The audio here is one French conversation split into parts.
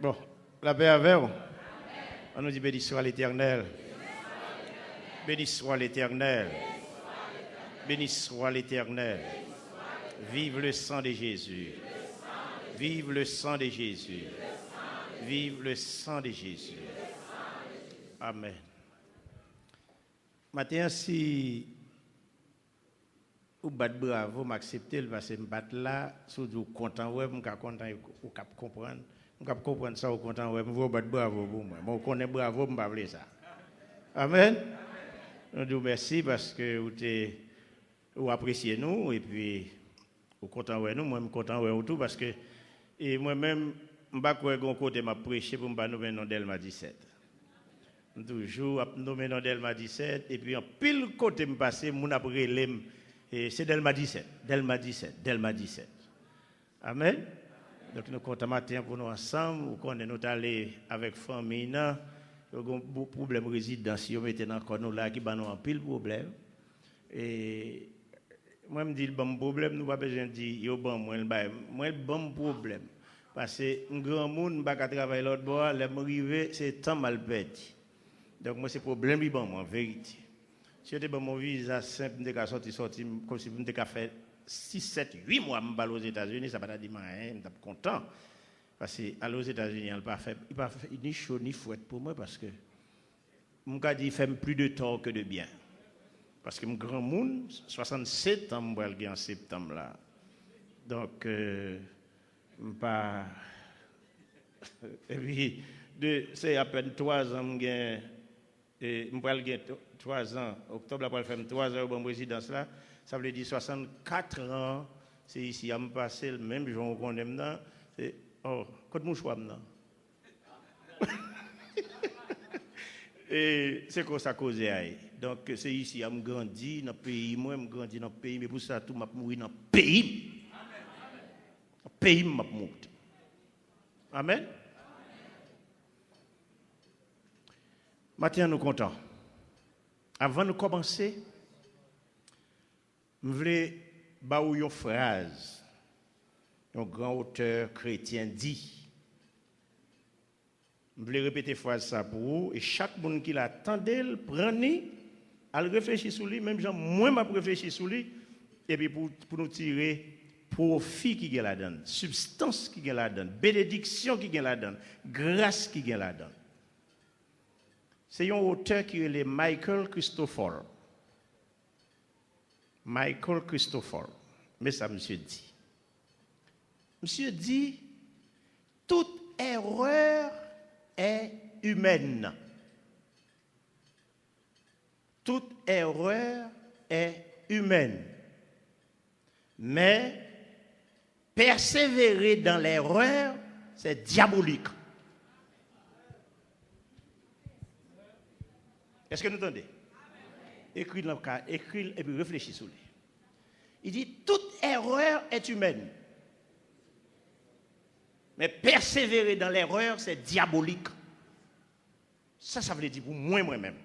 Bon, la paix avec vous. On nous dit béni soit l'Éternel. Béni soit l'Éternel. Béni soit l'Éternel. Vive le sang de Jésus. Vive le sang de Jésus. Vive le sang de Jésus. Amen. Maintenant, si vous battez bravo, m'acceptez parce que je batte là, surtout content, ouais, je suis content, vous comprendre. Je comprendre ça, vous content, ouais, vous battez bravo pour moi. Moi, je connais bravo, je ne parle pas ça. Amen. Nous disons merci parce que vous appréciez nous et puis vous content ouais nous, moi je suis content ouais tout parce que et moi-même je ne sais pas quoi côté m'a prêché pour me nommer dans Delma 17. Toujours nommer dans Delma 17 et puis en pile côté me passer mon après l'aime et c'est Delma 17, Delma 17, Delma 17. Amen. Donc nous comptons matin pour nous ensemble, nous connaissons nous aller avec famille là, il y a un problème résidence, yo mettez dans nous là qui ba nous en pile problème et moi me dit le bon problème nous pas besoin dire yo bon moi le bon problème parce que un grand monde pas travailler l'autre bord, les m'arriver c'est temps mal perdu. Donc moi c'est problème li bon moi en vérité. Si j'étais bon mon visa simple m'était sorti comme si m'était fait 6 7 8 mois m'aller aux États-Unis, ça pas dire rien, m'étais content parce que aller aux États-Unis il pas fait ni chaud ni fouette pour moi parce que m'ka dit fait plus de tort que de bien. Parce que mon grand monde 67 ans moi en septembre là. Donc pas et puis c'est à peine 3 ans gain et m'pral gain 3 ans octobre après faire 3 ans bon résidence là ça veut dire 64 ans c'est ici à me passer le même jour qu'on connaît maintenant c'est oh côté mouchoir maintenant et c'est quoi ça cause aille donc c'est ici à me grandi dans pays moi me grandi dans pays mais pour ça tout m'a mourir dans pays pays m'a mourir amen. Maintenant, nous comptons. Avant de commencer, je voulais vous une phrase. Un grand auteur chrétien dit. Je voulais répéter phrase ça pour vous. Et chaque monde qui l'attendait, prenez, à réfléchir sur lui, même moi, je réfléchir sur lui, et puis pour nous tirer profit qui est là-dedans, substance qui est là-dedans, bénédiction qui est là-dedans, grâce qui est là-dedans. C'est un auteur qui est Michael Christopher. Michael Christopher. Mais ça, monsieur dit. Monsieur dit, toute erreur est humaine. Toute erreur est humaine. Mais persévérer dans l'erreur, c'est diabolique. Est-ce que nous entendez? Écris et puis réfléchis sur lui. Il dit, toute erreur est humaine. Mais persévérer dans l'erreur, c'est diabolique. Ça veut dire pour moi-même.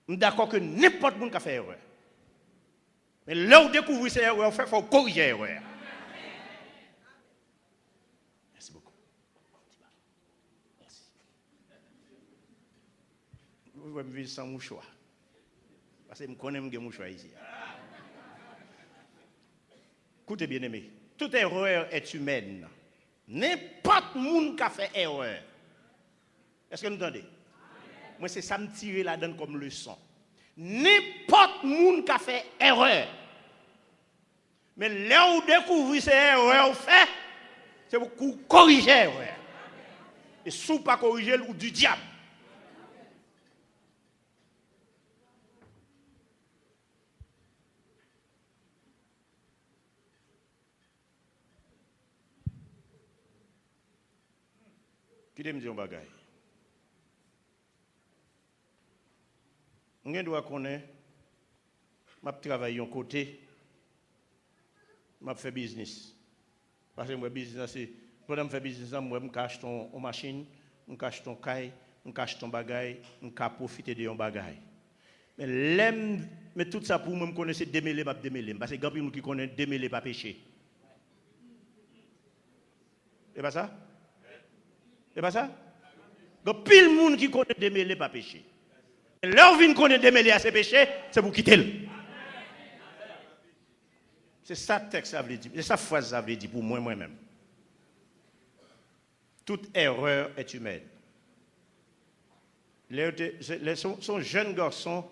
Je suis d'accord que n'importe qui a fait erreur. Mais là où découvrir ces erreurs, il faut corriger l'erreur. Merci beaucoup. Merci. Vous pouvez me vivre sans mouchoir. Parce que je connais mon mouchoir ici. Écoutez bien aimé, toute erreur est humaine. N'importe qui a fait erreur. Est-ce que nous entendez? Moi, c'est ça me tirer là-dedans comme leçon. N'importe qui a fait erreur. Mais là où découvrir ces erreurs fait, c'est pour corriger l'erreur. Et si vous ne pas corriger ou du diable. Qui me dit un bagage? On doit connaître, je travaille un côté, je fais business. Parce que moi, business, c'est, pendant que je fais business, je cache une machine, je cache ton caille, je cache ton bagage, je profite de ton bagage. Mais tout ça pour moi, je connais démêler, pas démêler. Parce que quand il y a qui connaît démêler, pas pécher. C'est pas ça? C'est pas ça? Donc, pile monde qui connaît démêler pas péché. Leur vie connaît démêler à ses péchés, c'est pour quitter le. C'est ça que texte ça veut dire. C'est ça phrase ça veut dire pour moi-même. Toute erreur est humaine. Son jeune garçon,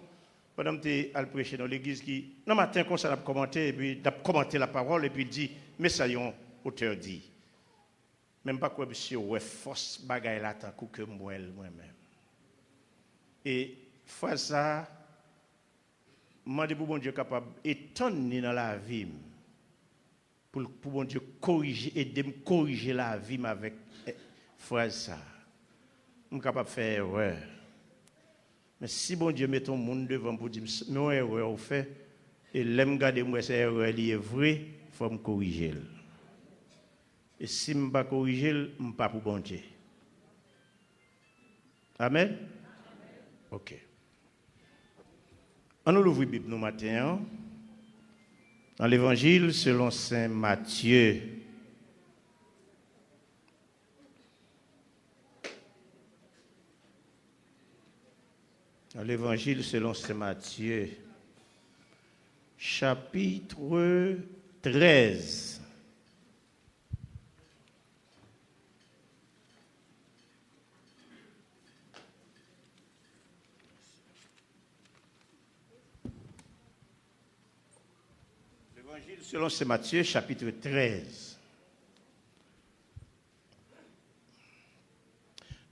pendant que tu as prêché dans l'église, qui, non, matin, comme ça, il a commenté, et puis il a commenté la parole, et puis il dit, mais ça y est, auteur dit. Même pas quoi, monsieur, ouais, force bagaille là, tant que moi-même. Et, fois ça, moi, je bon Dieu capable d'étonner dans la vie, pour bon Dieu corriger, aider me corriger la vie avec fois ça. Je suis capable de faire erreur. Mais si bon Dieu met ton monde devant pour dire, non, erreur, au fait, et l'aime garder moi, cette erreur, elle est vraie, il faut me corriger. Et si je ne pas corriger, je ne suis pas pour bon Dieu. Amen? Ok. On nous l'ouvre la Bible nous matin. Dans l'évangile selon saint Matthieu. Dans l'évangile selon saint Matthieu, chapitre 13. L'évangile selon saint Matthieu, chapitre 13.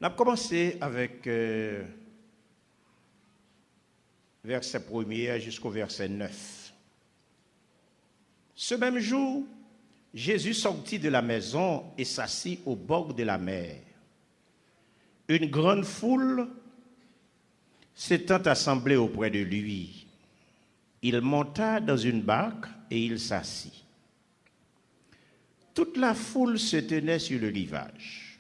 On a commencé avec verset 1er jusqu'au verset 9. Ce même jour, Jésus sortit de la maison et s'assit au bord de la mer. Une grande foule s'étant assemblée auprès de lui. Il monta dans une barque et il s'assit. Toute la foule se tenait sur le rivage.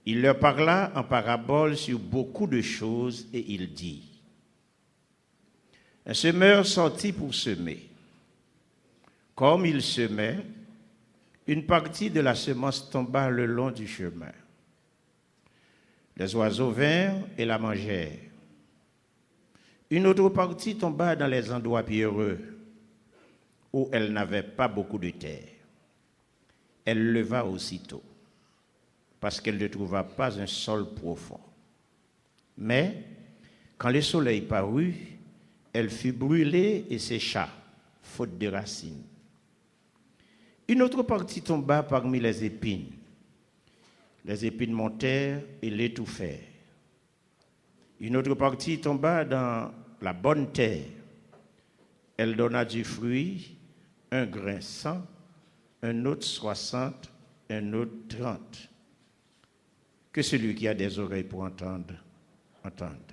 Il leur parla en parabole sur beaucoup de choses et il dit: un semeur sortit pour semer. Comme il semait, une partie de la semence tomba le long du chemin. Les oiseaux vinrent et la mangèrent. Une autre partie tomba dans les endroits pierreux, où elle n'avait pas beaucoup de terre. Elle leva aussitôt, parce qu'elle ne trouva pas un sol profond. Mais, quand le soleil parut, elle fut brûlée et sécha, faute de racines. Une autre partie tomba parmi les épines. Les épines montèrent et l'étouffèrent. Une autre partie tomba dans la bonne terre. Elle donna du fruit, un grain 100, un autre 60, un autre 30. Que celui qui a des oreilles pour entendre, entende.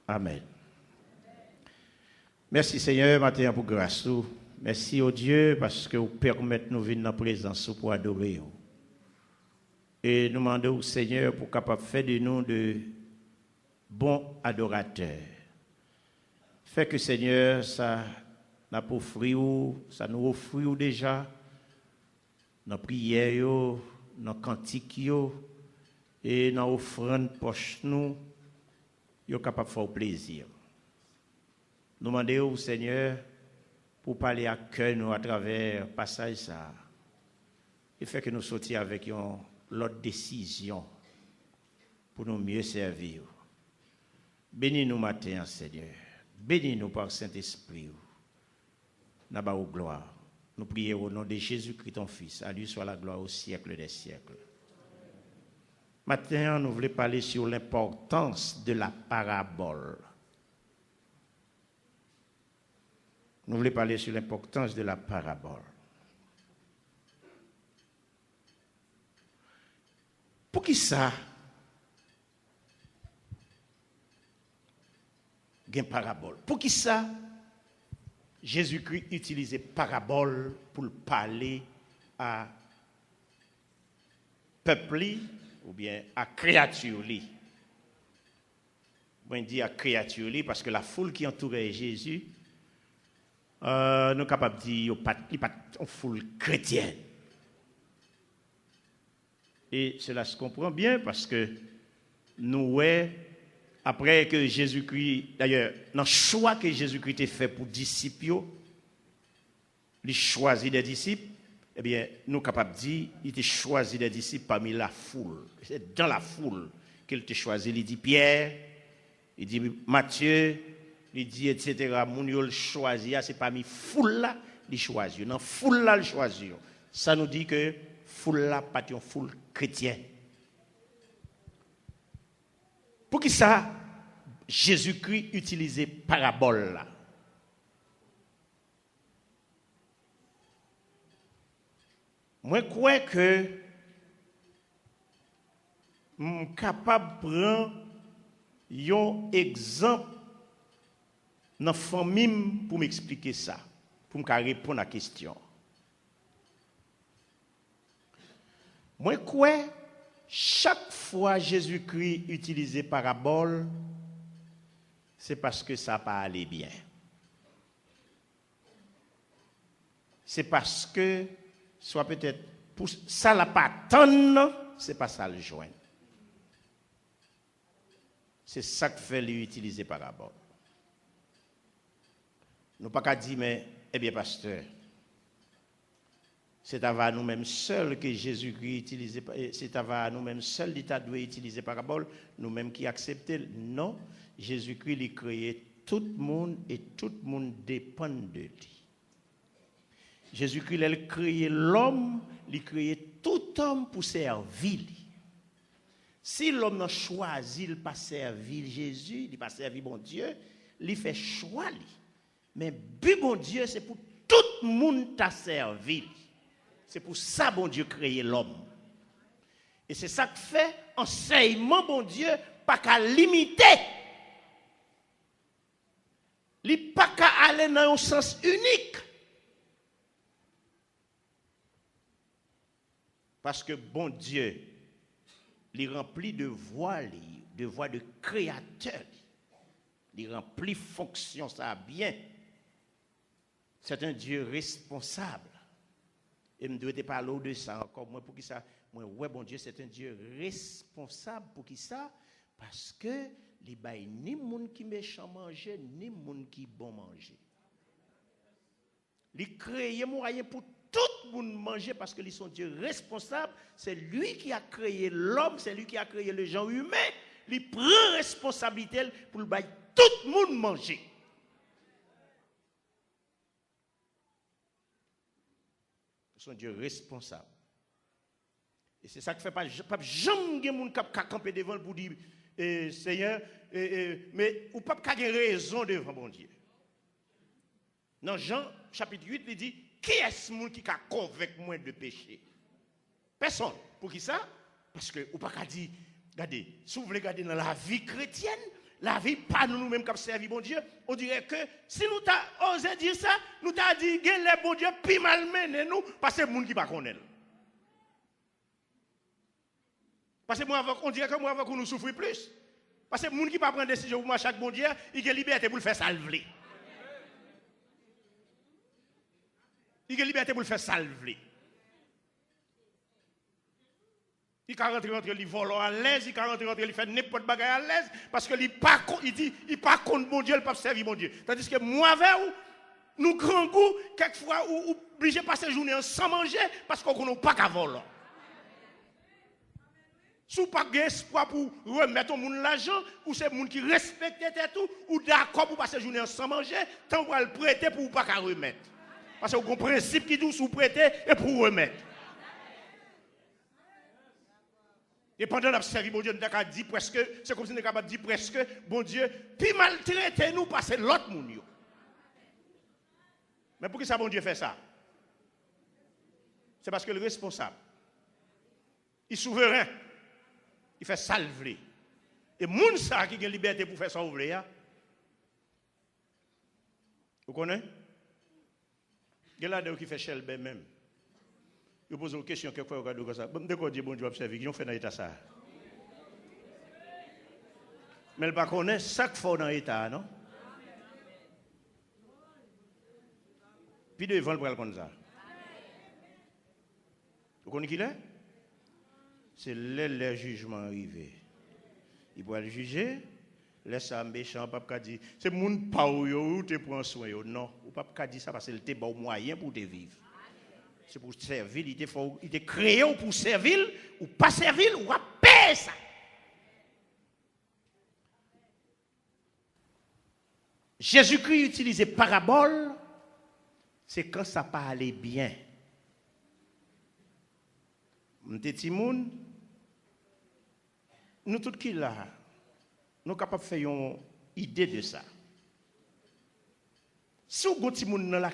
Amen. Merci Seigneur, matin pour grâce. Merci au Dieu parce que vous permettez de nous venir dans la présence pour adorer. Et nous demandons au Seigneur pour capable faire de nous de bons adorateurs. Fait que Seigneur, ça n'a pas offert, ça nous offre déjà nos prières, nos cantiques et nos offrandes poches nous, nous sommes capables de faire plaisir. Nous demandons au Seigneur pour parler à cœur nous à travers le passage ça. Et fait que nous sortions avec l'autre décision pour nous mieux servir. Bénis-nous matin, Seigneur. Bénis-nous par Saint-Esprit. Nous avons gloire. Nous prions au nom de Jésus-Christ, ton Fils. À lui soit la gloire au siècle des siècles. Maintenant, nous voulons parler sur l'importance de la parabole. Nous voulons parler sur l'importance de la parabole. Pour qui ça? Une parabole. Pour qui ça? Jésus-Christ utilisait parabole pour parler à peuple ou bien à créature. Moi, je dis à créature parce que la foule qui entourait Jésus, nous sommes capables de dire qu'il n'y a pas de foule chrétienne. Et cela se comprend bien parce que nous, après que Jésus-Christ, d'ailleurs, dans le choix que Jésus-Christ a fait pour disciples, il choisit des disciples, eh bien, nous sommes capables de dire qu'il a choisi des disciples parmi la foule. C'est dans la foule qu'il a choisi. Il dit Pierre, il dit Matthieu, il dit etc. Moun yo le choisi, c'est parmi la foule là, il choisit. Dans la foule là, il choisit. Ça nous dit que foule là, pas une foule chrétienne. Pour qui ça, Jésus-Christ utilisait parabole là? Moi, je crois que je suis capable de prendre un exemple dans la famille pour m'expliquer ça, pour me répondre à la question. Moi, je crois que chaque fois Jésus-Christ utilisait parabole, c'est parce que ça n'a pas allé bien. C'est parce que soit peut-être pour ça la pas attendre, c'est pas ça le joindre. C'est ça que fait lui utiliser parabole. Nous pas qu'à dire mais eh bien pasteur, c'est à nous-mêmes seuls que Jésus-Christ utilisait, c'est à nous-mêmes seuls l'État doit utiliser parabole, nous-mêmes qui acceptons. Non, Jésus-Christ il créé tout le monde et tout le monde dépend de lui. Jésus-Christ, il a créé l'homme, il a créé tout homme pour servir. Si l'homme n'a choisi de ne pas servir Jésus, de ne pas servir bon Dieu, il fait choix. Mais but bon Dieu, c'est pour tout le monde t'a servi. C'est pour ça bon Dieu créé l'homme. Et c'est ça que fait enseignement bon Dieu, pas qu'à limiter. Il n'est pas qu'à aller dans un sens unique. Parce que bon Dieu, il remplit de voix de créateur. Il remplit fonction ça bien. C'est un Dieu responsable. Et je dois te parler de ça encore. Moi, pour qui ça? Moi, ouais, bon Dieu, c'est un Dieu responsable. Pour qui ça? Parce que il n'y a ni monde qui méchant manger, ni monde qui bon manger. Il crée moyen pour tout le monde manger parce que ils sont Dieu responsable. C'est lui qui a créé l'homme, c'est lui qui a créé le genre humain. Il prend responsabilité pour le bailler tout le monde manger. Ils sont Dieu responsable. Et c'est ça que fait pas jamais de monde qui camper devant pour dire Seigneur, mais ou pas qu'il y ait raison devant mon Dieu. Dans Jean chapitre 8, il dit qui est-ce qui a convaincu moi de péché? Personne. Pour qui ça? Parce que ou pas qu'à dire regardez, si vous voulez regarder dans la vie chrétienne, la vie pas nous-mêmes qui servi bon Dieu, on dirait que si nous t'a osé dire ça, nous t'a dit que les bon Dieu plus malmené nous parce que monde qui pas connaît. Parce que moi on dirait que moi avant qu'on nous souffre plus. Parce que monde qui pas prendre décision pour moi chaque bon Dieu, il a liberté pour le faire salver. Il a liberté pour le faire salver. Il peut rentrer, il vole à l'aise, il peut rentrer, il fait n'importe quoi à l'aise, parce qu'il dit, il pas contre mon Dieu, il pas servir mon Dieu. Tandis que moi, avec vous, nous grands goûts, quelquefois, ou obligés de passer la journée sans manger, parce qu'on n'a pas qu'à voler. Si vous n'avez pas d'espoir pour remettre au monde l'argent, ou c'est le monde qui respecte tout, ou d'accord pour passer la journée sans manger, tant pour le prêter pour ne pas qu'à remettre. Parce que vous avez un principe qui dit sous prêter et pour remettre. Et pendant la servi, bon Dieu, nous avons dit presque, c'est comme si nous avons dit presque, bon Dieu, puis maltraiter nous parce que l'autre monde. Mais pour qui ça, bon Dieu, fait ça? C'est parce que le responsable, il est souverain, il fait salver. Et moun ça qui a la liberté pour faire ça ouvrir. Vous connaissez? Il y a là qui fait Shelby même. Je pose une question, quelquefois, vous regardez comme ça. De quoi dire bon Dieu observer, qui ont fait dans l'état ça? Mais elle ne connaît pas chaque fois dans l'état, non? Puis devant le bras comme ça. Vous connaissez qui est? c'est le jugement arrivé. Il va le juger, laisse ça méchant, papa dire, c'est mon pa ou te prend soin yo. Non, ou papa dire ça parce que c'était bon moyen pour te vivre. C'est pour servir, il te créé pour servir ou pas servir ou pas payer ça. Jésus-Christ utilisait parabole, c'est quand ça pas allait bien. M'te timoun, nous tous qui là, nous capables de faire une idée de ça. Si vous avez un monde là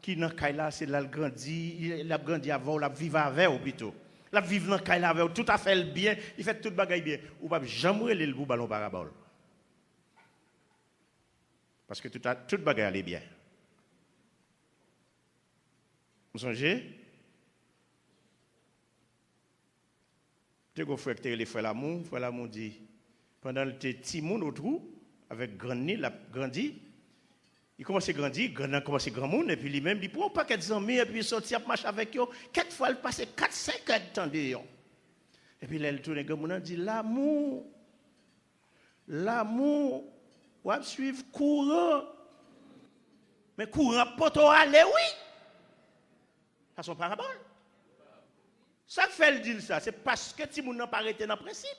qui dans kay là c'est là il a grandi avant, il vivre avec ou plutôt. Il vivre dans kay là avec tout à fait bien, il fait tout bagaille bien, ou pas jamais le pour ballon parabole. Parce que tout bagaille allait bien. Vous songez? Tu as frère qui les frère l'amour dit pendant le petit monde autour avec grand nez, la grandi, il commence à grandir, il commence à grand monde et puis lui-même dit pour pas qu'être amis et puis sortir marcher avec eux, quatre fois il passe 4-5 ans de temps dehors. Et puis là il tourne grand monde dit l'amour on va suivre courant. Mais courant pas aller oui. Ça son parabole. Ça fait le dire ça, c'est parce que si moun n'a pas arrêté dans le principe.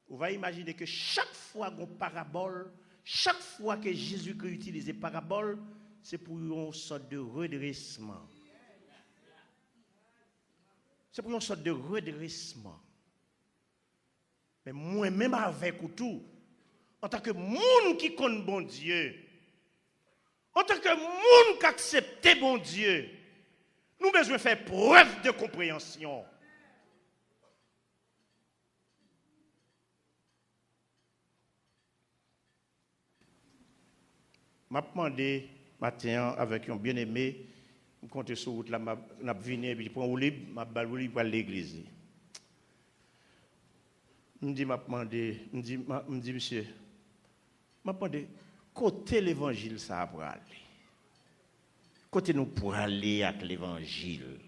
On va imaginer que chaque fois qu'on parabole, chaque fois que Jésus-Christ utilise parabole, c'est pour une sorte de redressement. C'est pour une sorte de redressement. Mais moi-même avec tout, en tant que monde qui connaît bon Dieu, en tant que monde qui accepte bon Dieu, nous avons besoin de faire preuve de compréhension. Je m'ai demandé matin avec un bien-aimé, je compte sur route là, je venu et puis je prends au libre, je vais à l'église. Je me dis, monsieur, je me demandé, côté l'évangile ça va aller. Côté nous pour aller avec l'évangile,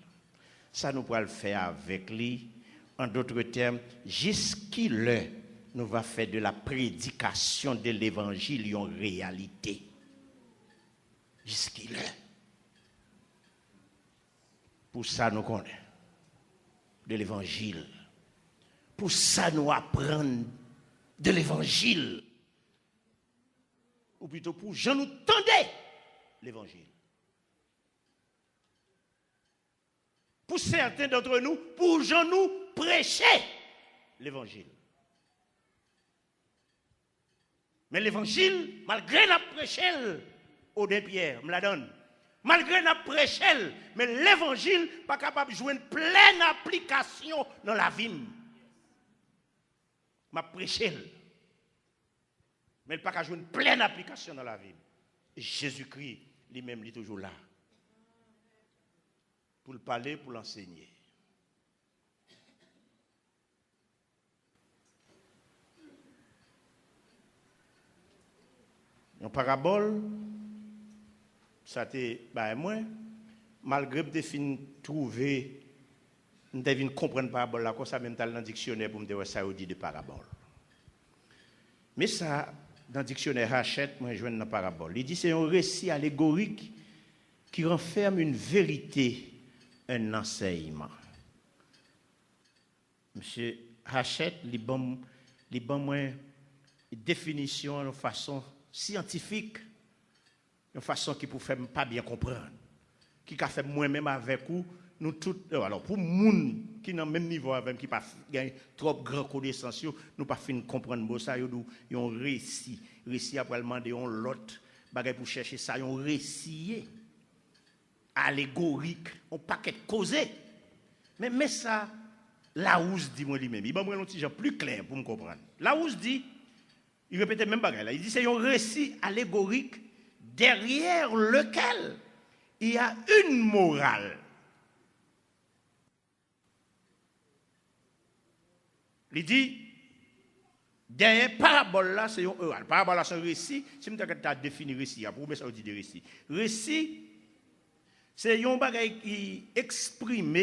ça nous pourra le faire avec lui. En d'autres termes, jusqu'il nous va faire de la prédication de l'évangile en réalité. Jusqu'il pour ça nous connaissons de l'évangile. Pour ça nous apprendre de l'évangile. Ou plutôt pour je nous tendais l'évangile. Pour certains d'entre nous, pour gens nous prêcher l'évangile. Mais l'évangile, malgré la prêcher, au de Pierre, me la donne. Malgré la prêcher, mais l'évangile pas capable de jouer une pleine application dans la vie. Ma prêcher, mais il pas capable de jouer une pleine application dans la vie. Et Jésus-Christ lui-même est toujours là. Pour le parler, pour l'enseigner. Une parabole, ça t'est moi, malgré que je trouver, je devine comprendre parabole là, comme ça même dans le dictionnaire pour me dire ça dit de parabole. Mais ça, dans le dictionnaire Hachette, moi je vois une parabole. Il dit c'est un récit allégorique qui renferme une vérité, un enseignement. Monsieur Hachette, il bon une définition de façon scientifique, une façon qui pour faire pas bien comprendre, qui a fait moi-même avec vous, nous tous, alors pour gens qui dans le même niveau avec qui pas gagne trop grand connaissance, nous pas fin comprendre ça, nous un récit après demander on l'autre bagay pour chercher ça, un récit allégorique, on paquet causé. Mais ça Larousse dit moi lui-même, il va me un petit genre plus clair pour me comprendre. Larousse dit, il répète même bagay là, il dit c'est un récit allégorique derrière lequel il y a une morale. Il dit, derrière parabole là, c'est un oral. Parabole là, c'est un récit. Si je t'ai défini récit, pour mettre ça, on dit des récits. Récit, C'est un bagage qui exprime,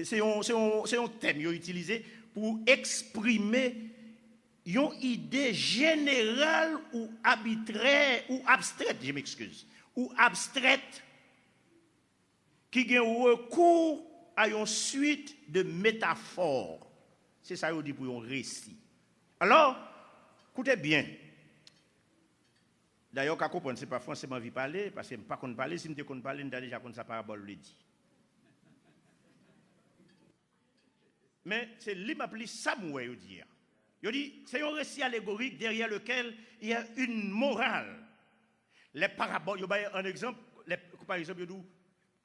c'est un thème utilisé pour exprimer une idée générale ou arbitraire ou abstraite, je m'excuse, ou abstraite qui a recours à une suite de métaphores. C'est ça qu'on dit pour un récit. Alors, écoutez bien. D'ailleurs, quand comprendre, ce n'est pas forcément envie de parler, parce que je ne sais pas parler. Si je ne parler, je déjà contre sa parabole le dit. Mais c'est lui m'appelle Samuel, il dit. Il dit, c'est un récit allégorique derrière lequel il y a une morale. Les paraboles, il y a un exemple, par exemple, il dit,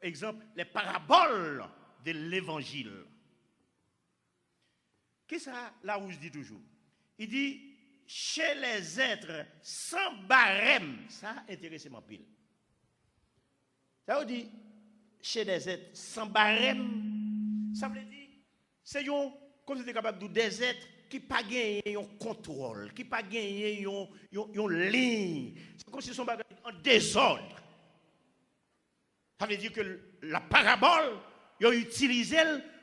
exemple, les paraboles de l'évangile. Qu'est-ce que ça, là où je dis toujours? Il dit, chez les êtres sans barème, ça intéresse ma pile. Ça veut dire, chez les êtres sans barème, ça veut dire, c'est comme si capable de des êtres qui pas gagné un contrôle, qui pas gagné une ligne. C'est comme si son bagage en désordre. Ça veut dire que la parabole, ils ont utilisé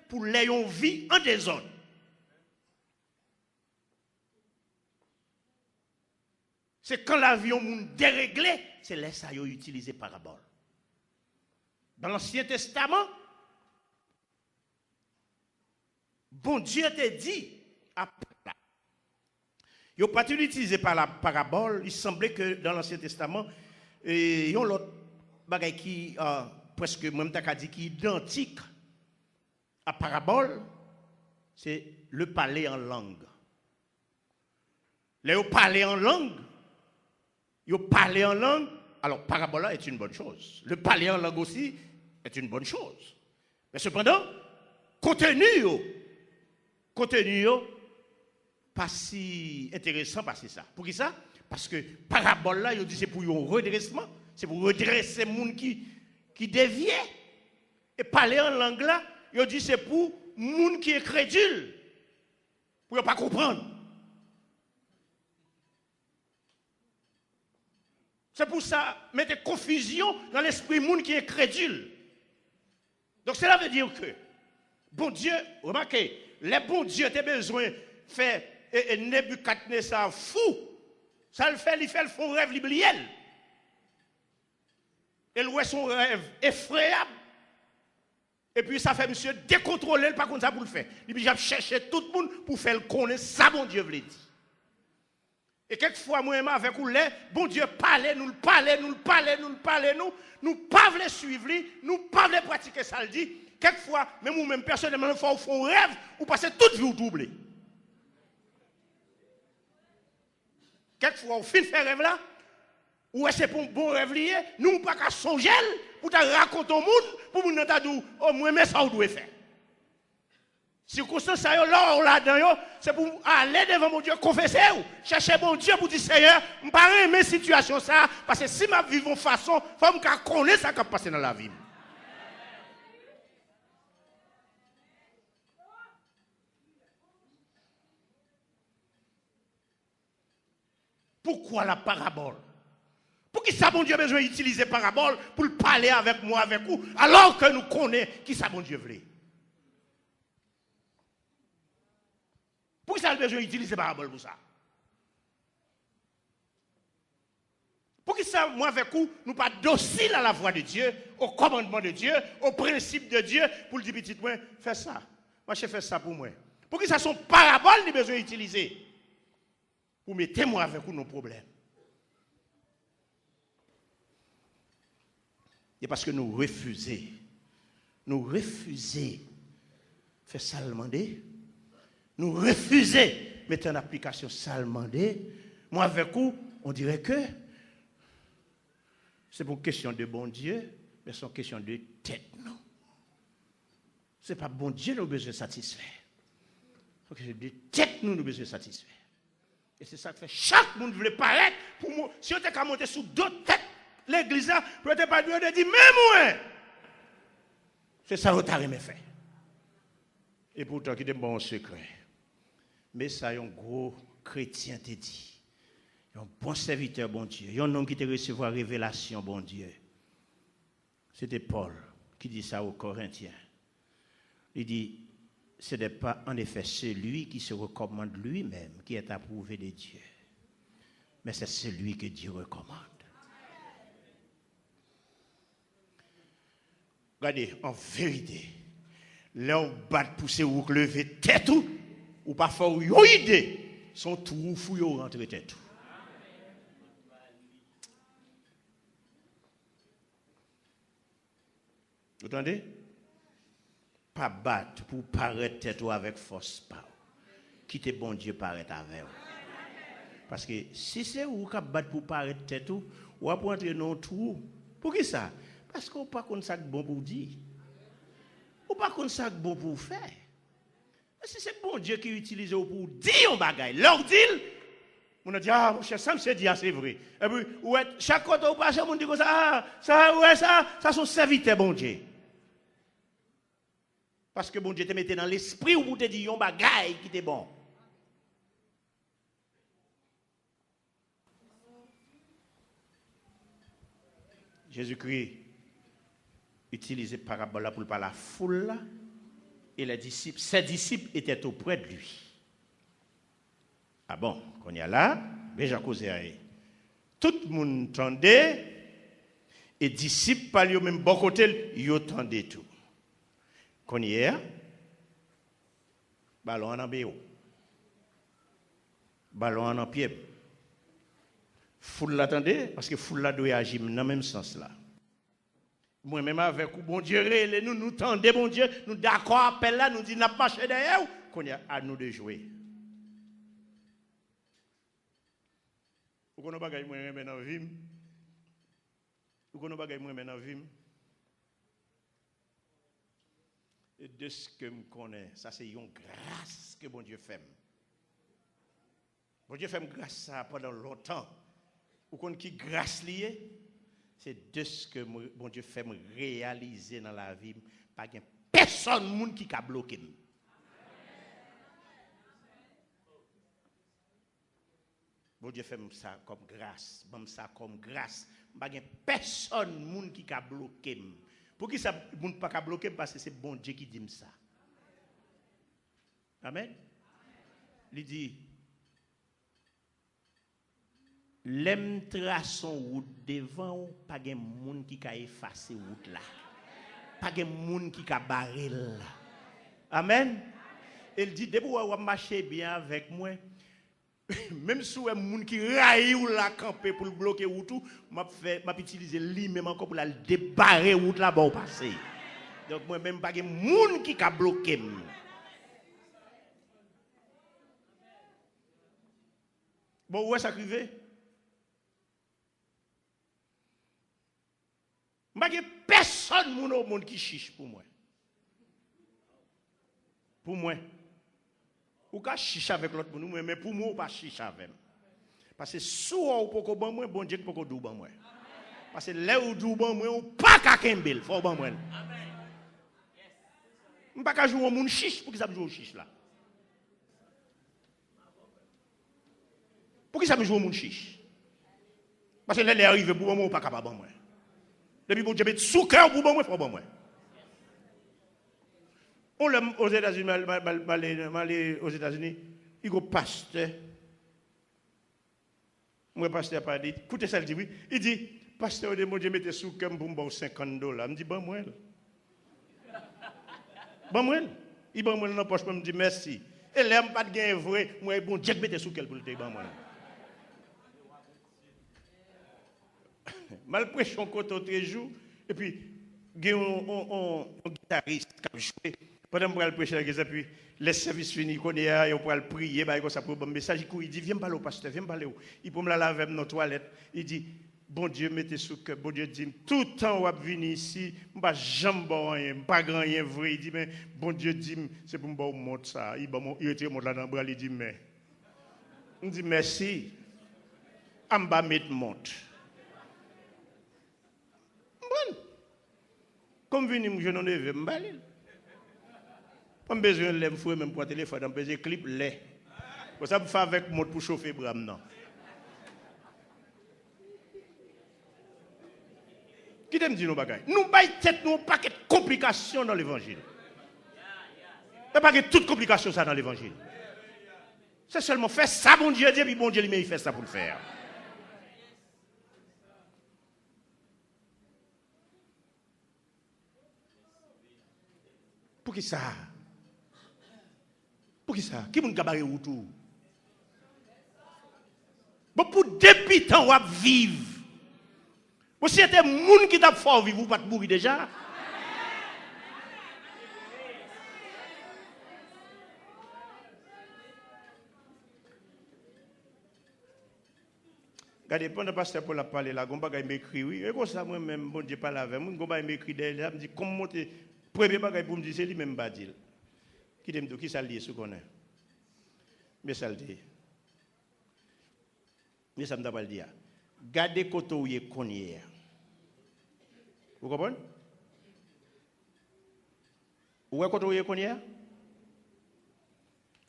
pour les vie en désordre. C'est quand l'avion est déréglé, c'est là ça qu'ils ont utilisé parabole. Dans l'Ancien Testament, bon Dieu te dit, ils n'ont pas utilisé par la parabole. Il semblait que dans l'Ancien Testament, il y a l'autre bagage qui presque même dit qui est identique à parabole, c'est le parler en langue. Les parler en langue, alors parabole est une bonne chose. Le parler en langue aussi est une bonne chose. Mais cependant, contenu, pas si intéressant parce que ça. Pour qui ça? Parce que parabole là, il dit c'est pour un redressement, c'est pour redresser les gens qui déviennent. Et parler en langue là, il dit c'est pour les gens qui est crédule, pour ne pas comprendre. C'est pour ça, mettre confusion dans l'esprit des gens qui est crédule. Donc cela veut dire que, bon Dieu, remarquez, les bons dieux ont besoin de faire Nebuchadnezzar fou. Ça le fait, il fait le fond rêve libliel. Et le son rêve effrayable. Et puis ça fait monsieur décontrôler, pas comme ça pour le faire. Et puis j'ai cherché tout le monde pour faire le connaître, ça bon Dieu veut dire. Et quelquefois, moi-même, avec vous, bon Dieu, nous pas voulons suivre, nous pas voulons pratiquer ça, le dit. Quelquefois, même vous-même, personnellement, il faut faire un rêve, ou passer toute vie ou doubler. Quelquefois, on finit de faire rêve là, ou c'est pour un bon rêve lié, nous ne pouvons pas songer pour te raconter au monde, pour nous dire, oh, moi, mais ça, on doit faire. Circonstance là-dedans, c'est pour aller devant mon Dieu, confesser, chercher mon Dieu pour dire Seigneur, je ne peux pas aimer cette situation, ça, parce que si je vis de façon, il faut que je connaisse ce qui passe dans la vie. Pourquoi la parabole? Pour qui ça, mon Dieu, a besoin d'utiliser parabole pour parler avec moi, avec vous, alors que nous connaissons qui ça, mon Dieu, veut. Pourquoi ça a besoin d'utiliser parabole pour ça? Pour que ça, moi avec vous, nous pas dociles à la voix de Dieu, au commandement de Dieu, au principe de Dieu, pour le dire petit moi, fais ça. Moi, je fais ça pour moi. Pour que ça sont paraboles, nous besoin d'utiliser. Pour mettre moi avec vous nos problèmes. Et parce que nous refusons. Nous refusons. Faire ça le demander. Nous refusons mettre en application ça le demander. Moi avec vous, on dirait que c'est pour une question de bon Dieu, mais c'est une question de tête, non. Ce n'est pas bon Dieu nous besoin de satisfaire. C'est une question de tête nous besoin de satisfaire. Et c'est ça que fait chaque monde veut paraître pour moi. Si on était qu'à monter sous d'autres têtes, l'église là, peut-être pas Dieu de dire, mais moi, c'est ça que tu as fait. Et pourtant, il y a un bon secret. Mais ça, un gros chrétien te dit. Un bon serviteur, bon Dieu. Un homme qui te recevoir révélation, bon Dieu. C'était Paul qui dit ça aux Corinthiens. Il dit, ce n'est pas en effet celui qui se recommande lui-même qui est approuvé de Dieu, mais c'est celui que Dieu recommande. Regardez, en vérité, là on bat pousser ou lever tête ou parfois ou yon idée, son trou fou yo rentre tête. Vous entendez? Pas battre pour paraître tête avec force pas. Quitter bon Dieu paraître avec vous. Parce que si c'est vous qui battre pour paraître tête ou va rentrer dans un trou. Pour qui ça? Parce qu'on pas comme ça bon pour dire. Ou pas comme ça bon pour faire. Mais si c'est bon Dieu qui utilise pour dire un bagage, leur dit, on a dit ah mon cher, ça me dit c'est vrai. Et puis ouais, chaque fois où passe on dit comme ça ça sont serviteurs bon Dieu. Parce que bon Dieu te mettait dans l'esprit où te dit un bagage qui était bon. Jésus-Christ utilisait parabole là pour parler à la foule là, et les disciples, ses disciples étaient auprès de lui. Ah bon, quand il y a là, déjà causé à eux. Tout le monde entendait et disciples par eux même bon côté, ils entendaient tout. Quand il y a ballon en béo. Ballon en pied. Foule l'attendait parce que foule la doit agir dans le même sens là. Moi-même avec bon Dieu, nous tendez bon Dieu, nous d'accord appel là, nous dit n'a pas marché derrière, qu'on y a à nous de jouer. Vous connaissez pas gagner moi-même dans vie. Vous connaissez pas gagner moi-même dans vie. Et de ce que je connais, ça c'est une grâce que bon Dieu fait. Bon Dieu fait grâce ça pendant longtemps. Vous connaissez qui grâce liée? C'est de ce que bon Dieu fait me réaliser dans la vie. Pas de personne qui a bloqué. Bon Dieu fait ça comme grâce. Bon ça comme grâce. Pas de personne qui a bloqué. Pour qui ça ne peut pas bloquer? Parce que c'est bon Dieu qui dit ça. Amen. Il dit, l'aime traçon route devant, pas de monde qui a effacé route là. Pas de monde qui a barré là. Amen. Il dit, dès que vous marchez bien avec moi, même si vous avez des gens qui raillent ou la camper pour bloquer route, je utiliser lui-même encore pour la débarrer route là pour passer. Donc moi même pas de gens qui a bloqué. Bon, où est-ce que ça arrive? Je n'ai pas personne au monde qui chiche pour moi. Pour moi. Ou ka chiche avec l'autre monde, mais pour moi, ou pas chiche avec. Parce que soit ou poko ban moi, bon Dieu poko dou ban moi. Parce que là ou dou ban moi, ou pas ka kembel, faut ban moi. On pas ka jouer au monde chiche, pour qui ça me joue au chiche là? Pour qui ça me joue au monde chiche? Parce que là, il est arrivé pour moi, ou pas capable ban moi. Depuis bon Dieu met sous cœur pour ban moi, faut ban moi. On l'a aux États-Unis, aux États-Unis, il y a un pasteur. Moi, pasteur pas dit, écoutez ça, il dit oui. Il dit, pasteur, mon Dieu, mettez sous cœur pour me $50. Je me dis, bon, moi. Bon, moi. Il bon, moi, dans la poche, je me dis, merci. Et là, je pas de gain vrai, moi, bon Dieu, mettez sous cœur pour le dire, bon, moi. Mal prêché un côté autre jour, et puis, il y a un guitariste qui a joué. Pendant que je prêcher la guise, puis les services finis, on peut prier, il ça pour un message. Il dit, viens parler au pasteur, viens parler. Il peut me la laver dans nos toilettes. Il dit, bon Dieu, mettez sous cœur. Bon Dieu dit, tout le temps où je viens ici, je ne pas jamais rien, pas grand rien vrai. Il dit, mais bon Dieu dit, c'est pour me montrer ça. Il retire mon là dans le bras, il dit, mais. Il dit, merci. Je vais mettre montre. Comme venir, je n'en ai pas. Pas besoin de me fouer même pour un téléphone, je besoin de clip lait. Pour ça, je fais avec moi pour chauffer Bram. Qui Qui t'aime dire nos bagailles? Nous baillons tête, nous pas de complications dans l'évangile. Il n'y a pas de toutes complications ça dans l'évangile. C'est seulement faire ça, bon Dieu, puis bon Dieu, il fait ça pour le faire. Pour qui ça? Pour qui ça? Qui m'a gabaré ou tout? Bon, pour depuis temps, on va vivre. Bon, si c'était moun qui t'a fort vivre, vous pas mourir déjà. Regardez, pendant que pasteur Paul a parlé là, on va m'écrire, oui. Et comme ça, moi-même, bon Dieu parle avec moi, on va m'écrire derrière, me dit, comment monter, premier bagage pour me dire, c'est lui-même badil. Qui t'aime tout, qui ça lié, ce qu'on est? Mais ça le dit. Mais ça me pas le dire. Gardez côté où il est connu. Vous comprenez? Où est côté où il est connu? Il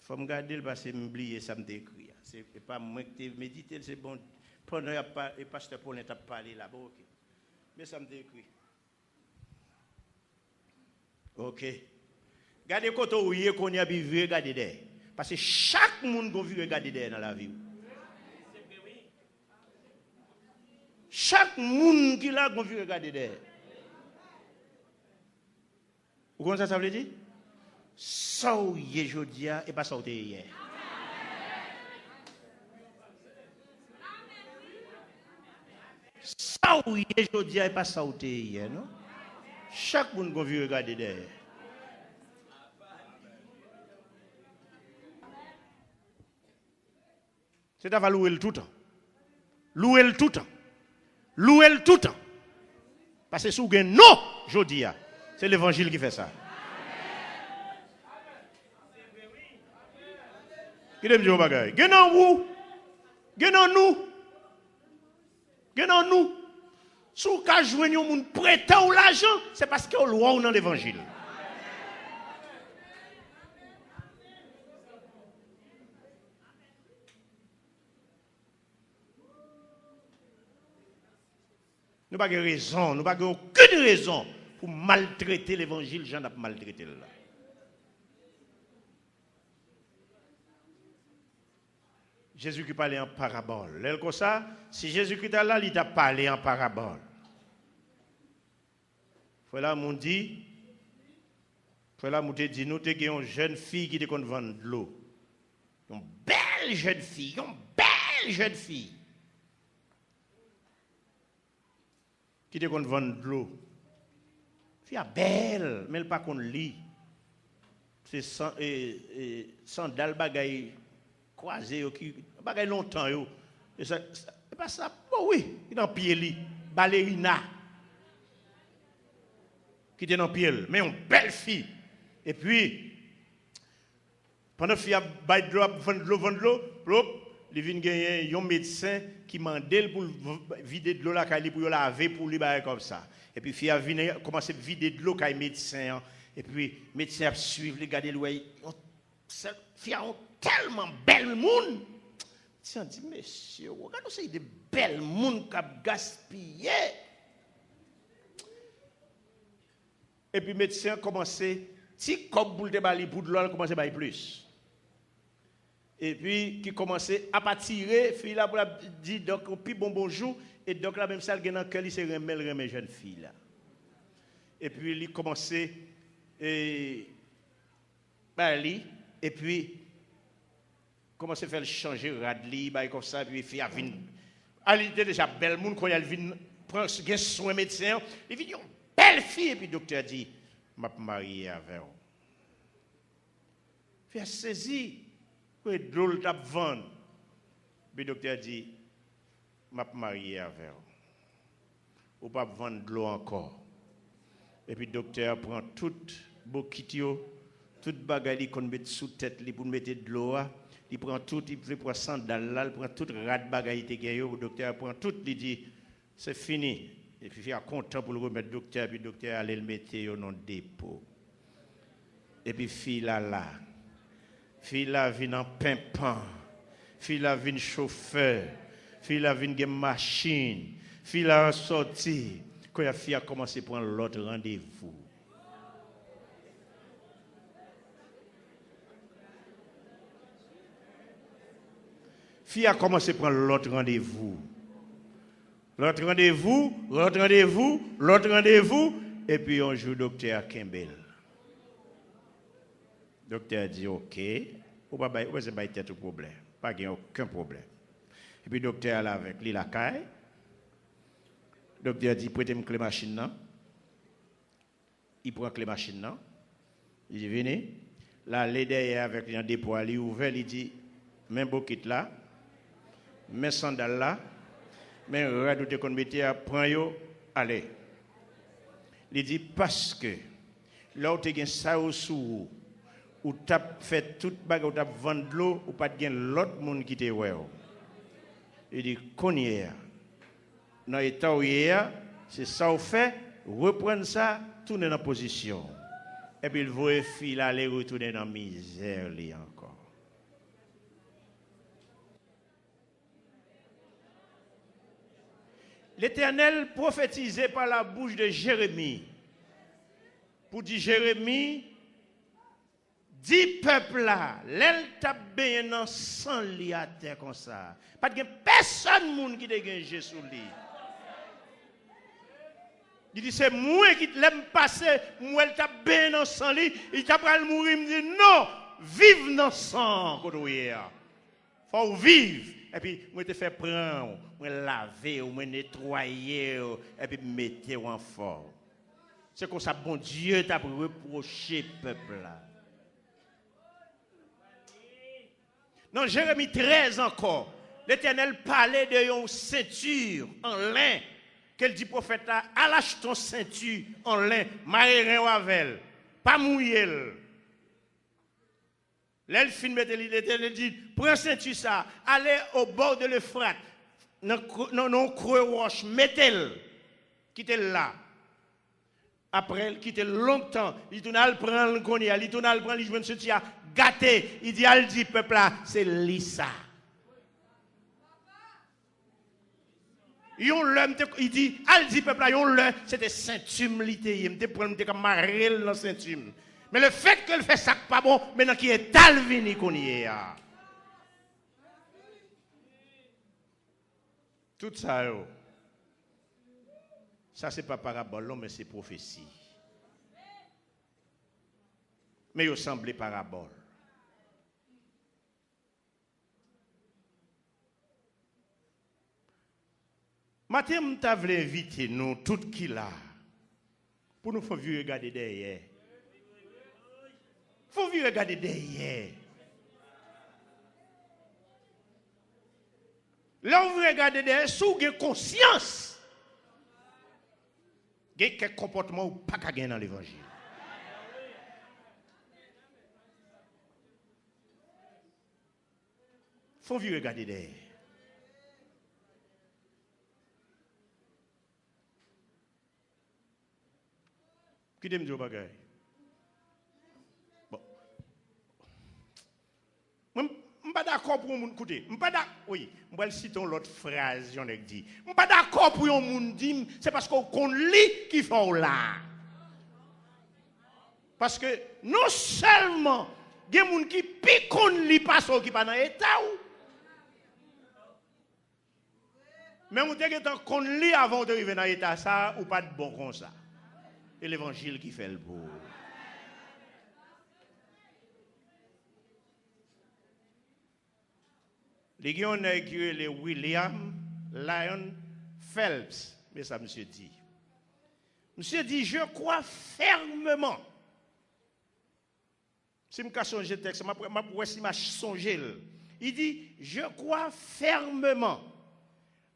faut me garder parce que m'oublier ça me décrit. C'est pas moi qui méditer, c'est bon. Pendant que le pasteur Paul n'a parlé là-bas, ok. Mais ça me décrit. Ok. Gardez côté où il est connu, puis vous regardez derrière. Parce que chaque monde doit regarder derrière dans la vie. Chaque monde qui l'a vu regarder derrière. Vous comprenez ça veut dire? Ça où il est aujourd'hui et pas ça où il est hier. Ça où il est aujourd'hui et pas ça où il est hier, non? Chaque monde qui a vu regarder derrière. C'est à louer le tout temps. Louer le tout temps. Louer le tout temps. Parce que si vous avez non, je dis, c'est l'évangile qui fait ça. Qui aime dire bagaille? Genon vous, genon nous, genon nous. Si vous avez joué un monde prêtant ou l'argent, c'est parce que vous loi dans l'évangile. Nous n'avons pas de raison, nous n'avons aucune raison pour maltraiter l'évangile, j'en ai maltraité là. Jésus qui parlait en parabole. Là, comme ça, si Jésus qui est là, il t'a parlé en parabole. Voilà, mon dit, voilà, mon dit, nous avons une jeune fille qui te vend de l'eau. Une belle jeune fille, qui te vend de l'eau. Fille belle, mais elle pas qu'on lit. C'est sandales bagaille croisé qui bagaille longtemps yo. Et ça pas ça. Bon oui, il dans pied li, ballerina. Qui était dans pied, mais une belle fille. Et puis pendant fille a bail de l'eau, vend de l'eau, il vient gagner un médecin qui mandel pour vider de l'eau la caille pour laver pour lui bailler comme ça. Et puis fille a vient commencer à vider de l'eau caille médecin et puis médecin a suivre les garder l'ouïe. Fille a tellement belle monde. Tiens dit monsieur, regardez c'est des belles monde qui a gaspillé. Et puis médecin commencé si comme boule de bali pour de l'eau commencer à bailler plus. Et puis qui commençait à tirer fille là pour dire donc puis bonjour et donc la même salle qui dans quel il se remet jeune fille là. Et puis il commençait et et puis commençait à faire changer radli comme ça puis fille a vinn elle était déjà belle monde quand elle vinn prendre soin médecin il vinn une belle fille et puis docteur dit m'a marié avec vous. Fille saisi que drôle t'a vendre. Le docteur dit m'a marié avec vous. Ou pas vendre de l'eau encore. Et puis le docteur prend toute bokitio, toute bagaille qu'on met sous tête li pour mettre de l'eau, il prend tout, il prend sandal là, il prend toute rad bagaille te gayo, le docteur prend tout, il dit c'est fini. Et puis il est content pour le remettre docteur, puis le docteur allait le mettre au nom dépôt. Et puis fille là. Fille la vin en pimpant, fille la vin chauffeur, fille la vin gen machine, fille la sorti, Quand la fille a commencé à prendre l'autre rendez-vous. Fille a commencé à prendre l'autre rendez-vous. L'autre rendez-vous, l'autre rendez-vous, l'autre rendez-vous. Et puis on joue docteur Kimball. Docteur dit OK, ou pas pas tête au problème, pas aucun problème. Et puis docteur là avec lui la caille. Docteur dit prêtez-moi clé machine là. Il prend clé machine là. Il dit venez. Là les derrière avec un dépôt il ouvert, il dit même bouquet là, mes sandales là, mais radoute qu'on mettait à prend yo, allez. Il dit parce que là où tu as ça au sous ou tu as fait toute bagarre, ou tu as vendu l'eau, ou pas de l'autre monde qui te ouais. Il dit, qu'on y est, dans l'état où il est, c'est ça au fait, reprendre ça, tourner dans la position. Et puis il voit fil aller retourner dans la misère, lui encore. L'Éternel prophétisait par la bouche de Jérémie. Pour dire Jérémie, dis peuple là, l'elle t'a bien dans sang li à terre comme ça. Pas de personne moun qui te gagné sous lui. Il dit c'est moi qui l'aime passer, moi elle t'a bien dans sang li, il t'a pas mourir, me dit non, vive dans sang côté. Faut vivre. Et puis moi te fait prendre, moi laver, moi nettoyer et puis mettre en forme. C'est comme ça bon Dieu t'a reproché peuple là. Dans Jérémie 13 encore, l'Éternel parlait de une ceinture en lin. Qu'elle dit prophète là, allâche ton ceinture en lin, marin ou avec, pas mouiller. L'elfine mettait l'Éternel dit, prends ceinture ça, allez au bord de l'Euphrate, non creux roche, mettez-le, quittez-le là. Après, il quitte longtemps, il tourne à le prendre, il tourne à le prendre, il joue une ceinture gâté, il dit, al dit peuple là, c'est Lisa. Il dit, al dit peuple là, c'était ceinture lité, il me prend comme marrel dans ceinture. Mais le fait qu'elle fait ça pas bon, maintenant qui est talvini qu'on y est. Tout ça, ça c'est pas parabole, mais c'est prophétie. Mais il semble parabole. Matin, je voulais inviter nous, tout qui là, pour nous faire regarder derrière. Il faut regarder derrière. Là, vous regardez derrière, si vous avez conscience, il y a quelques comportements qui ne pas gagner dans l'évangile. Il faut regarder derrière. Qui te me dit au bagage? Bon. Je ne suis pas d'accord pour mon côté. Je ne suis pas d'accord. Oui, je vais citer l'autre phrase, j'en ai dit. Je ne suis pas d'accord pour un monde dit, c'est parce qu'on lit qu'il faut là. Parce que non seulement, il y a des gens qui piquent qu'on lit pas ce qui pas dans l'état. Mais on dit qu'on lit avant d'arriver dans l'état, ça, ou pas de bon comme ça. Et l'évangile qui fait le beau. Les gens ont écrit les William Lyon Phelps. Mais ça, monsieur dit. Monsieur dit, je crois fermement. Si je me songe le texte, je vais songer. Il dit, je crois fermement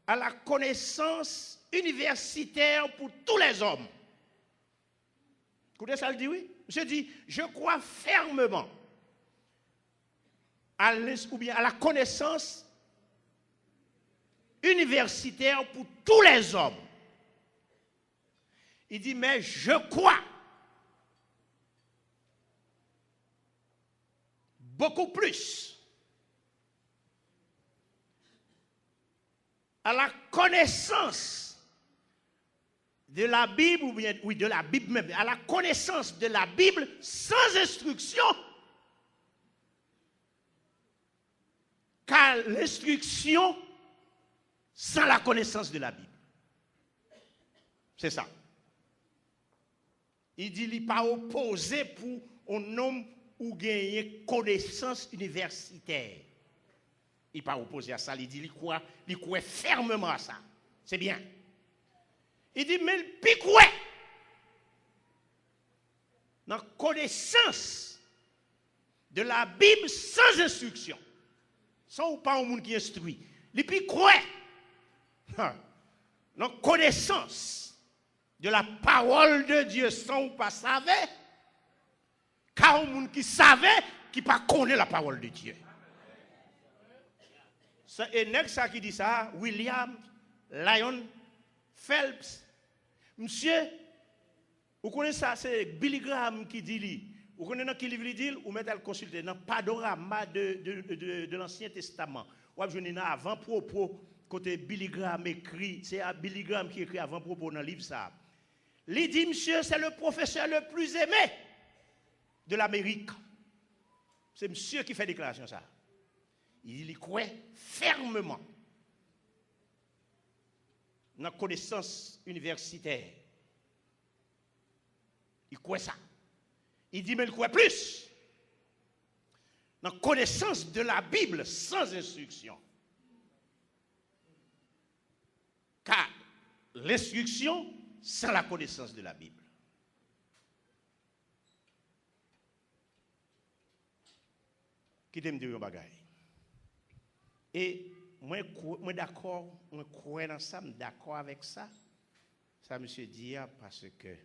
à la connaissance universitaire pour tous les hommes. Écoutez ça, il dit oui. Monsieur dit, je crois fermement à la connaissance universitaire pour tous les hommes. Il dit, mais je crois beaucoup plus à la connaissance de la Bible, ou bien, oui, de la Bible même, à la connaissance de la Bible sans instruction. Car l'instruction sans la connaissance de la Bible. C'est ça. Il dit qu'il n'est pas opposé pour un homme ou gagner connaissance universitaire. Il n'est pas opposé à ça. Il dit qu'il croit fermement à ça. C'est bien. Il dit, mais il pique dans la connaissance de la Bible sans instruction. Sans ou pas un monde qui instruit. Il pique dans la connaissance de la parole de Dieu sans ou pas savait. Car un monde qui savait, qui pas connaît la parole de Dieu. Et next ça qui dit ça, William Lyon Phelps. Monsieur, vous connaissez ça, c'est Billy Graham qui dit. Vous connaissez dans quel livre il dit, ou mettez le consulter dans le panorama de l'Ancien Testament. Ou avez dans avant-propos, côté Billy Graham écrit, c'est à Billy Graham qui écrit avant-propos dans le livre ça. Il dit, monsieur, c'est le professeur le plus aimé de l'Amérique. C'est monsieur qui fait déclaration ça. Il y croit fermement dans la connaissance universitaire. Il croit ça. Il dit, mais il croit plus dans la connaissance de la Bible sans instruction. Car l'instruction sans la connaissance de la Bible. Qui t'aime dire un bagage. Et moi d'accord, moi crois dans ça, je d'accord avec ça. Ça, monsieur dit, parce que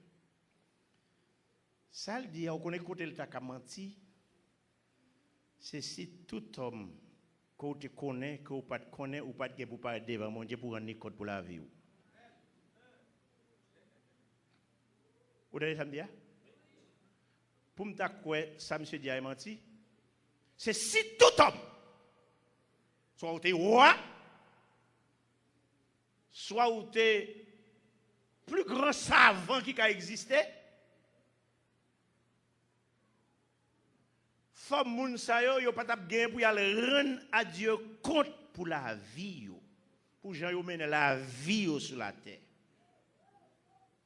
ça, le dit, on connaît côté le tac menti. C'est si tout homme que tu connais, que tu pas connais, ou pas de pour parler devant mon Dieu pour rendre compte pour la vie. Vous avez ça me dire? Pour me dire quoi, ça, monsieur dit, a menti. C'est si tout homme, soit où tu es roi, soit où tu es plus grand savant qui a existé, femme moun sa yo pas tap gen pour y aller rendre à Dieu compte pour la vie pour gens yo mener la vie sur la terre.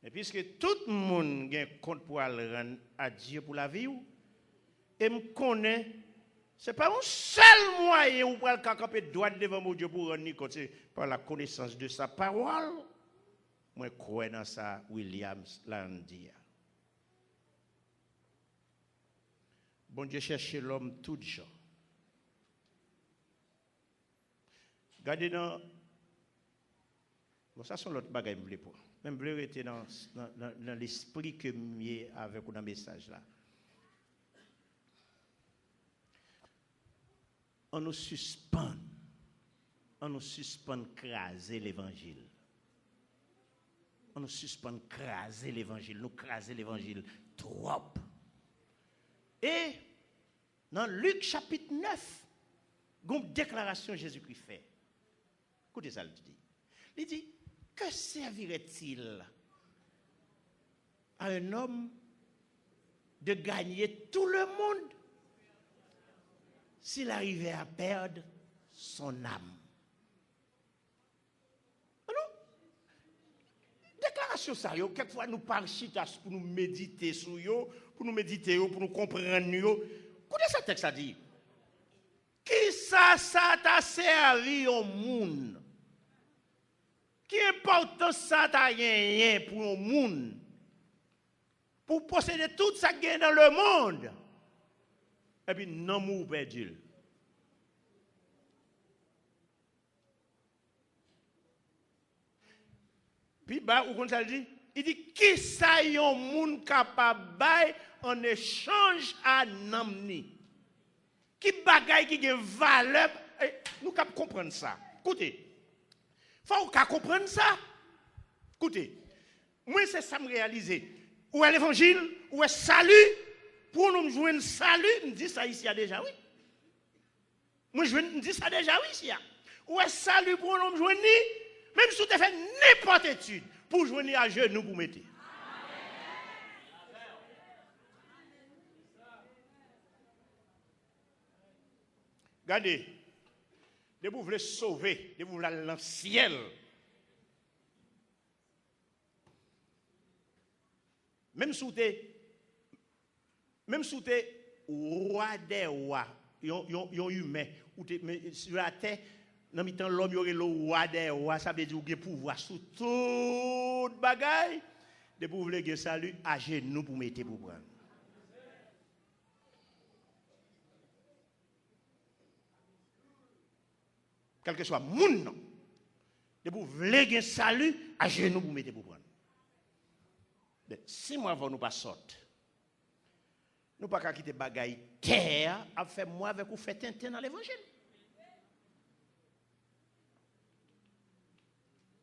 Et puisque tout le monde gen compte pour aller rendre à Dieu pour la vie et me connaît, c'est pas un seul moyen où pour le camper droit devant mon Dieu pour rendre compte, c'est par la connaissance de sa parole. Moi crois dans ça Williams Landia. Bon Dieu cherche l'homme tout genre. Regardez dans. Bon, ça sont l'autre bagaille que je voulais pour. Même je voulais rester dans l'esprit que j'ai avec dans le message là. On nous suspend craser l'évangile. On nous suspend craser l'évangile, nous craser l'évangile trop. Et dans Luc chapitre 9, il y a une déclaration que Jésus-Christ fait. Écoutez ça, il dit. Il dit, que servirait-il à un homme de gagner tout le monde s'il arrivait à perdre son âme? Déclaration ça, quelquefois nous parlons pour nous méditer sur yo, pour nous méditer, pour nous comprendre. Écoutez ce texte a dit. Qui ça t'a servi au monde? Qui important ça t'a gagné pour le monde? Pour posséder tout ça qui est dans le monde. Et puis non mou perdu. Puis, ou comme ça dit, il dit, qui ça y a un monde capable en échange à namni? Qui bagaille qui a valeur? Nous capable comprendre ça. Écoutez, faut qu'on comprenne ça. Écoutez, moi c'est ça me réaliser. Où est l'évangile? Où est salut? Pour nous jouer salut, me dit ça ici déjà, oui. Moi je me dis ça déjà, oui, ici. Où est salut pour nous jouer? Même si tu as fait n'importe étude, pour joindre à genoux pour mettre. Regardez, de vous voulez sauver, de vous voulez aller dans le ciel. Même sous tes roi des rois, yon humain, ou sur la terre, dans le temps l'homme y le roi des rois, ça veut dire qu'il y a pouvoir sous toute bagaille, de vous voulez que salut à genoux pour mettre pour prendre. Quel que soit mon nom, de vous voulez que salut à genoux pour mettre pour prendre. Si moi avant nous pas sortir, nous pas quitter bagaille terre, à faire moi avec vous faire tintin dans l'évangile.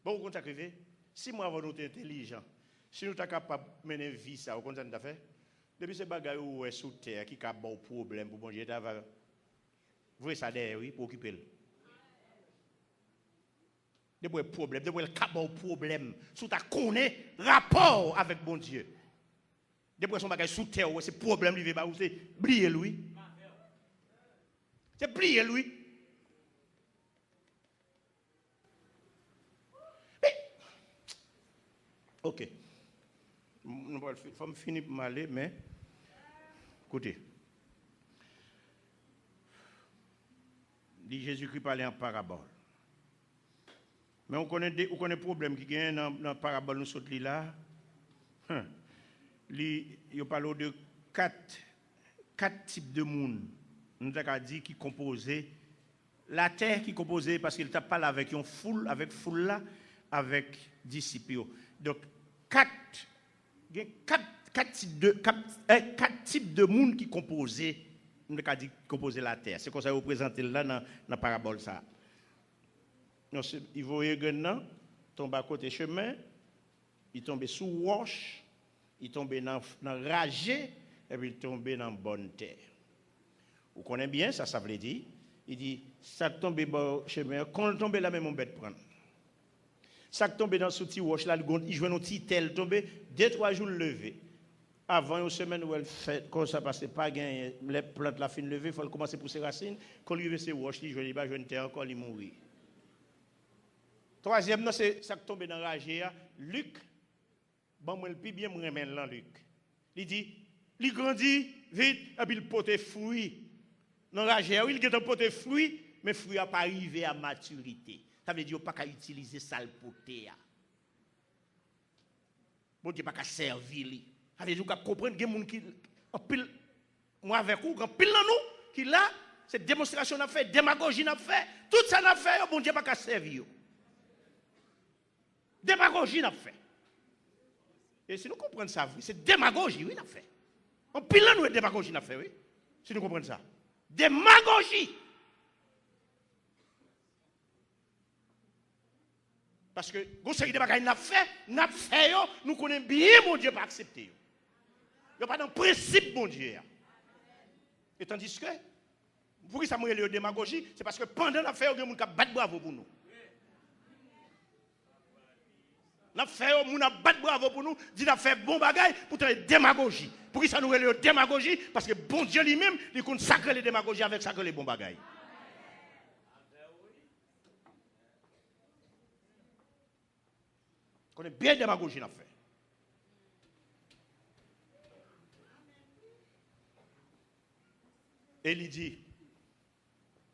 Bon, vous comptez si moi avant nous être intelligent, si nous sommes capables de mener vie ça, vous comptez nous faire. Depuis ces bagailles où est sous terre qui a bon problème pour bon Dieu, vous voyez ça derrière oui pour occuper le. Depuis le problème, depuis le cas bon problème, sous ta connaît rapport avec bon Dieu. Depuis son bagage sous terre, c'est problème lui va c'est briller lui. C'est briller lui. OK. Il faut finir pour m'aller, mais écoutez. Dit Jésus-Christ parlait en parabole. Mais on connaît le problème qui gagne dans la parabole nous saute là. Il parle de quatre types de monde. Nous avons dit qui composaient la terre qui composait parce qu'il t'a parlé avec une foule, là, avec disciples. Donc quatre types de monde qui composaient, nous avons dit composaient la terre. C'est comme ça représenté là dans la parabole ça. Il voyait maintenant tombe à côté chemin, il tombe sous roche, il tombe dans ragé et puis il tombe dans bonne terre. Vous connaissez bien ça, ça veut dire. Il dit ça tombe dans chemin, quand il tombe là même on bête prendre. Ça tombe dans sous petit roche là, il joue un petit tel tomber 2-3 jours levé. Avant une semaine où elle fait comme ça parce que pas gain les plantes la fin lever, il faut commencer pour ses racines, quand il veut ses roches, il joue pas jeune terre encore il mourir. Troisième, c'est ça qui tombe dans la rage. Luc, bon, moi, le plus bien, me remet là, Luc. Il dit, il grandit vite, et puis il porte fruit. Dans la rage, il a porté fruit, mais le fruit n'a pas arrivé à maturité. Ça veut dire qu'il n'y a pas qu'à utiliser ça pour terre. Bon Dieu, pas qu'à servir. Ça veut dire qu'il faut comprendre qu'il y a des gens qui, en pile, moi avec vous, en pile dans nous, qui là, cette démonstration n'a fait, démagogie n'a fait, tout ça n'a fait, bon Dieu, pas qu'à servir. Démagogie n'a fait. Et si nous comprenons ça, c'est démagogie, oui, n'a fait. En pile là, nous, démagogie n'a fait, oui. Si nous comprenons ça. Démagogie. Parce que, vous savez, des bagages n'a fait, nous connaissons bien, mon Dieu, pas accepter. Il n'y a pas de principe, mon Dieu. Et tandis que, pour qui ça m'a eu démagogie, c'est parce que pendant l'affaire, il y a des gens qui battent bravo pour nous. N'a fait on a battre bravo pour nous, dit n'a fait bon bagaille pour faire démagogie. Pour qui ça nous relève démagogie parce que bon Dieu lui-même, il consacre les démagogies avec sacrer les bons bagailles. On est bien démagogie n'a fait. Et il dit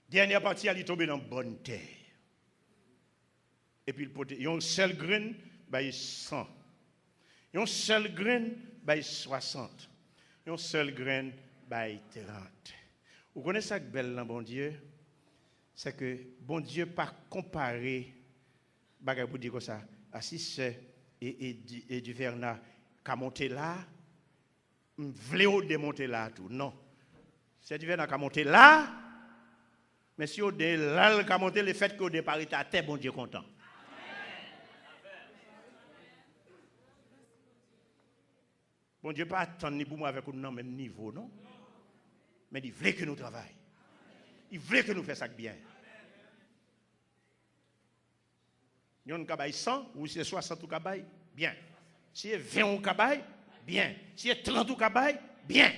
dernière partie elle est tombée dans bonne terre. Et puis il y a une seule graine by 100. Une seule graine by 60. Une seule graine by 30. Vous connaissez ça que belle dans bon Dieu? C'est que bon Dieu pas comparé bagay pour dire comme ça à si c'est et du Verna qu'a monté là, vléo démonter là tout. Non. C'est du Verna qu'a monté là, mais si on est là qu'a monté le fait qu'au départ il était bon Dieu content. Bon Dieu pas attendre ni pour moi avec nous dans le même niveau, non? Mais il veut que nous travaillions. Il veut que nous fassions ça bien. Il y a un cabaye 100 ou c'est 60 ou cabaye. bien. Si c'est 20 ou cabaye, bien. Si c'est 30 ou cabaye, bien.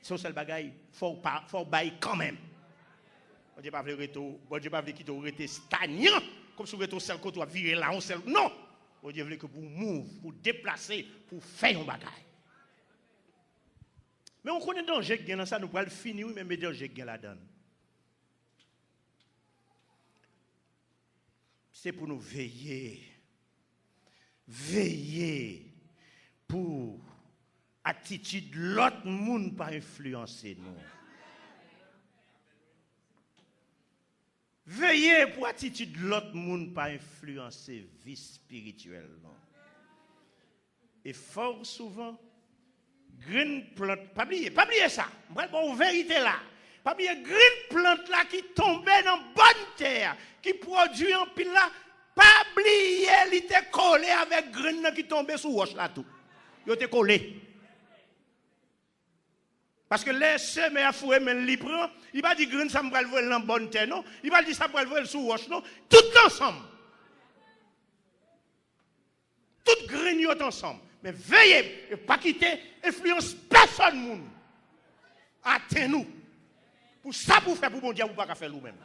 C'est un seul bagaille, faut bailler quand même. Bon Dieu pas veut quitter rester stagnant comme si vous êtes au seul côté, virer là, on seul. Non. Bon Dieu veut que vous move, pour déplacer, pour faire un bagaille. Mais on connaît le danger qui est dans ça, nous pouvons le finir, mais le danger qui est là-dedans. C'est pour nous veiller. Veiller pour attitude l'autre monde pas influencer nous. Veillez pour attitude l'autre monde pas influencer vie spirituelle. Et fort souvent, green plante, pas oublier ça. Bon vérité là. Pas oublier green plante là qui tombait dans bonne terre, qui produit en pile là, pas oublier, il était collé avec green qui tombait sous roche là tout. Il était collé. Parce que les semis à fouet, mais il prend, il va dire grain ça me va le dans bonne terre, non? Il va dire ça me va le sous roche, non? Tout ensemble. Tout grain ensemble. Mais veillez, et pas quitter, influence personne monde. Attends-nous. Pour ça, pour faire pour bon Dieu, vous ne pouvez pas faire nous-mêmes.